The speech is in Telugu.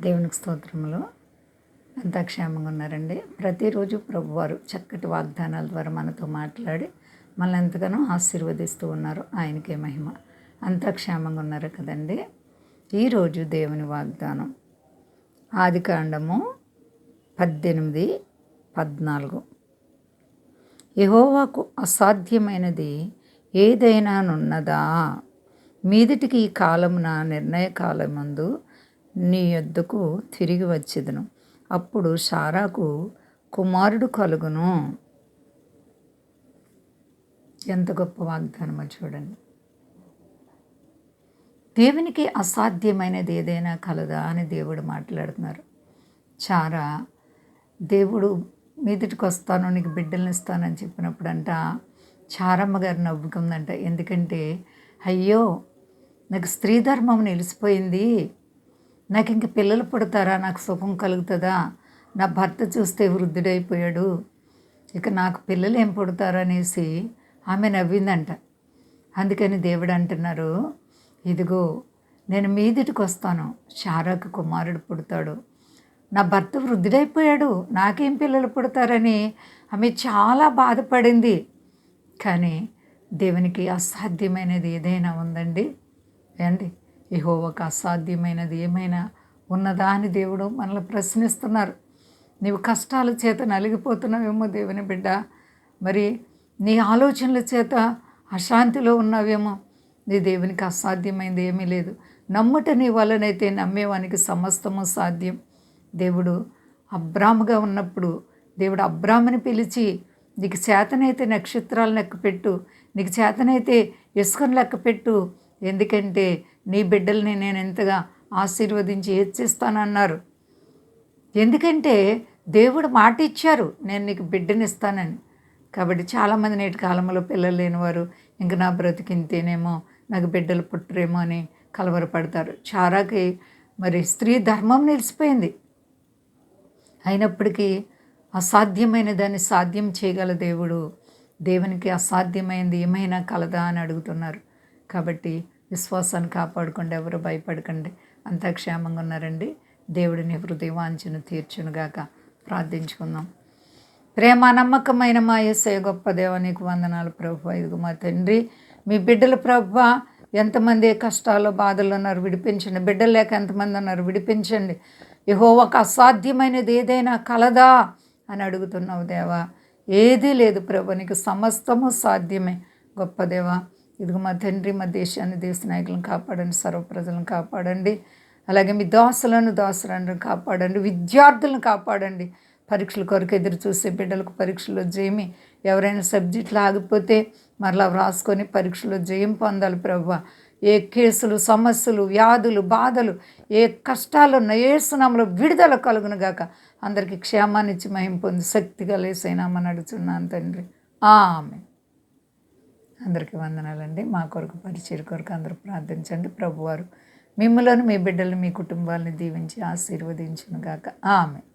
దేవునికి స్తోత్రములు. అంతా క్షేమంగా ఉన్నారండి. ప్రతిరోజు ప్రభువారు చక్కటి వాగ్దానాల ద్వారా మనతో మాట్లాడి మనల్ని ఎంతగానో ఆశీర్వదిస్తూ ఉన్నారు. ఆయనకే మహిమ. అంతా క్షేమంగా ఉన్నారు కదండి. ఈరోజు దేవుని వాగ్దానం ఆదికాండము 18:14. యెహోవాకు అసాధ్యమైనది ఏదైనానున్నదా? మీదిటికి ఈ కాలమున నిర్ణయ కాలమందు నీ యొద్దకు తిరిగి వచ్చేదను. అప్పుడు శారాకు కుమారుడు కలుగును. ఎంత గొప్ప వాగ్దానమో చూడండి. దేవునికి అసాధ్యమైనది ఏదైనా కలదా అని దేవుడు మాట్లాడుతున్నారు. శారా దేవుడు మీదిటికి వస్తాను, నీకు బిడ్డల్ని ఇస్తానని చెప్పినప్పుడంట చారమ్మ గారు నవ్వుకుందంట. ఎందుకంటే అయ్యో నాకు స్త్రీ ధర్మం నిలిచిపోయింది, నాకు ఇంక పిల్లలు పుడతారా, నాకు సుఖం కలుగుతుందా, నా భర్త చూస్తే వృద్ధుడైపోయాడు, ఇక నాకు పిల్లలు ఏం పుడతారు అనేసి ఆమె నవ్విందంట. అందుకని దేవుడు అంటున్నారు, ఇదిగో నేను మీదిటికి వస్తాను, శారాకు కుమారుడు పుడతాడు, నా భర్త వృద్ధుడైపోయాడు, నాకేం పిల్లలు పుడతారని ఆమె చాలా బాధపడింది. కానీ దేవునికి అసాధ్యమైనది ఏదైనా ఉందండి అండి? యెహోవాకు అసాధ్యమైనది ఏమైనా ఉన్నదా అని దేవుడు మనల్ని ప్రశ్నిస్తున్నారు. నీవు కష్టాల చేత నలిగిపోతున్నావేమో దేవుని బిడ్డ, మరి నీ ఆలోచనల చేత అశాంతిలో ఉన్నావేమో. నీ దేవునికి అసాధ్యమైనది ఏమీ లేదు. నమ్ముట నీ వలనైతే నమ్మేవానికి సమస్తము సాధ్యం. దేవుడు అబ్రాముగా ఉన్నప్పుడు దేవుడు అబ్రాముని పిలిచి, నీకు చేతనైతే నక్షత్రాలు లెక్కపెట్టు, నీకు చేతనైతే ఇసుకను లెక్కపెట్టు, ఎందుకంటే నీ బిడ్డల్ని నేను ఎంతగా ఆశీర్వదించి హెచ్చిస్తానన్నారు. ఎందుకంటే దేవుడు మాట ఇచ్చారు, నేను నీకు బిడ్డనిస్తానని. కాబట్టి చాలామంది నేటి కాలంలో పిల్లలు లేనివారు ఇంక నా బ్రతికింతేనేమో, నాకు బిడ్డలు పుట్టరేమో అని కలవరపడతారు. చారాకి మరి స్త్రీ ధర్మం నిలిచిపోయింది. అయినప్పటికీ అసాధ్యమైన దాన్ని సాధ్యం చేయగల దేవుడు. దేవునికి అసాధ్యమైనది ఏమైనా కలదా అని అడుగుతున్నారు. కాబట్టి విశ్వాసాన్ని కాపాడుకోండి, ఎవరు భయపడకండి. అంతా క్షేమంగా ఉన్నారండి. దేవుడిని హృదయవాంఛను తీర్చునుగాక. ప్రార్థించుకుందాం. ప్రేమ నమ్మకమైన మా యేసయ్య గొప్ప దేవా, నీకు వందనాలు ప్రభువా. ఇదిగో మా తండ్రి, మీ బిడ్డలు ప్రభువా ఎంతమంది కష్టాల్లో బాధల్లో ఉన్నారు, విడిపించండి. బిడ్డలు లేక ఎంతమంది ఉన్నారు, విడిపించండి. యెహోవాకు అసాధ్యమైనది ఏదైనా కలదా అని అడుగుతున్నావు దేవా. ఏదీ లేదు ప్రభు, నీకు సమస్తము సాధ్యమే గొప్ప దేవా. ఇదిగో మా తండ్రి, మా దేశాన్ని, దేశ నాయకులను కాపాడండి, సర్వ ప్రజలను కాపాడండి. అలాగే మీ దాసులను కాపాడండి, విద్యార్థులను కాపాడండి. పరీక్షల కొరకు ఎదురు చూసే బిడ్డలకు పరీక్షలో జయమి, ఎవరైనా సబ్జెక్టులు ఆగిపోతే మరలా వ్రాసుకొని పరీక్షలో జయం పొందాలి ప్రభువా. ఏ కేసులు, సమస్యలు, వ్యాధులు, బాధలు, ఏ కష్టాలున్న యేసు నామములో విడుదల కలుగునుగాక. అందరికీ క్షేమాన్ని ఇచ్చి మహిమ పొంది శక్తిగా లేసైనామని అడుగుతున్నాను తండ్రి. ఆమేన్. అందరికీ వందనాలండి. మా కొరకు, పరిచయ కొరకు అందరూ ప్రార్థించండి. ప్రభువారు మిమ్మలను, మీ బిడ్డలు, మీ కుటుంబాలను దీవించి ఆశీర్వదించునుగాక. ఆమేన్.